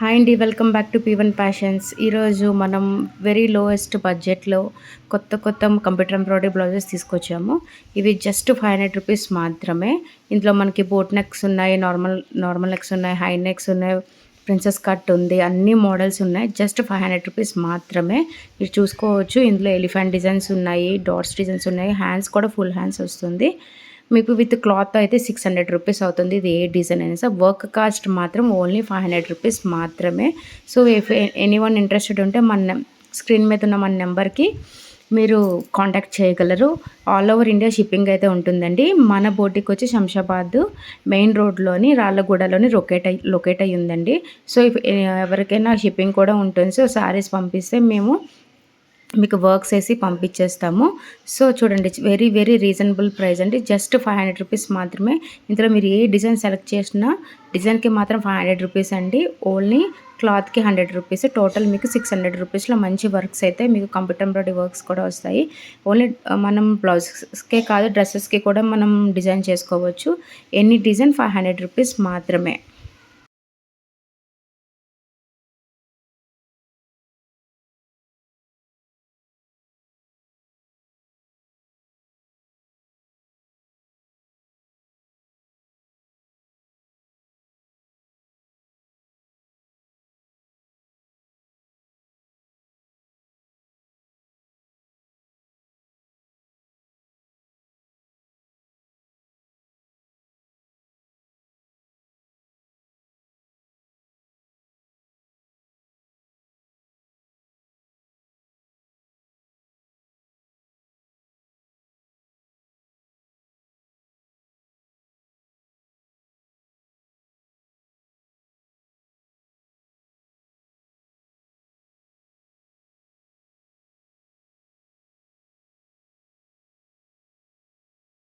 Hi అండి. Welcome back to P one passions. ఈరోజు మనం వెరీ లోయెస్ట్ బడ్జెట్‌లో కొత్త కంప్యూటర్ ఎంబ్రాయిడరీ బ్లౌజెస్ తీసుకొచ్చాము. ఇవి జస్ట్ రూ. 500 మాత్రమే. ఇందులో మనకి బోట్ నెక్స్ ఉన్నాయి, నార్మల్ నెక్స్ ఉన్నాయి, హై నెక్స్ ఉన్నాయి, ప్రిన్సెస్ కట్ ఉంది. అన్ని మోడల్స్ ఉన్నాయి. జస్ట్ రూ. 500 మాత్రమే. మీరు చూసుకోవచ్చు. ఇందులో ఎలిఫెంట్ డిజైన్స్ ఉన్నాయి, డాట్స్ డిజైన్స్ ఉన్నాయి, హ్యాండ్స్ కూడా ఫుల్ హ్యాండ్స్ వస్తుంది. మీకు విత్ క్లాత్ అయితే రూ. 600 అవుతుంది. ఇది ఏ డిజైన్ అయినా సరే. వర్క్ కాస్ట్ మాత్రం ఓన్లీ రూ. 500 మాత్రమే. సో ఇఫ్ ఎనీవన్ ఇంట్రెస్టెడ్ ఉంటే స్క్రీన్ మీద ఉన్న మన నెంబర్కి మీరు కాంటాక్ట్ చేయగలరు. ఆల్ ఓవర్ ఇండియా షిప్పింగ్ అయితే ఉంటుందండి. మన బోటిక్ వచ్చి శంషాబాద్ మెయిన్ రోడ్లోని రాళ్ళగూడలోని లొకేట్ అయ్యి ఉందండి. సో ఎవరికైనా షిప్పింగ్ కూడా ఉంటుంది. సో శారీస్ పంపిస్తే మేము మీకు వర్క్స్ వేసి పంపించేస్తాము. సో చూడండి, వెరీ రీజనబుల్ ప్రైస్ అండి. జస్ట్ రూ. 500 మాత్రమే. ఇందులో మీరు ఏ డిజైన్ సెలెక్ట్ చేసినా డిజైన్కి మాత్రం రూ. 500 అండి. ఓన్లీ క్లాత్కి రూ. 100. టోటల్ మీకు రూ. 600లో మంచి వర్క్స్ అయితే మీకు కంప్యూటర్ ఎంబ్రాయిడరీ వర్క్స్ కూడా వస్తాయి. ఓన్లీ మనం బ్లౌజెస్కే కాదు, డ్రెస్సెస్కి కూడా మనం డిజైన్ చేసుకోవచ్చు. ఎనీ డిజైన్ రూ. 500 మాత్రమే.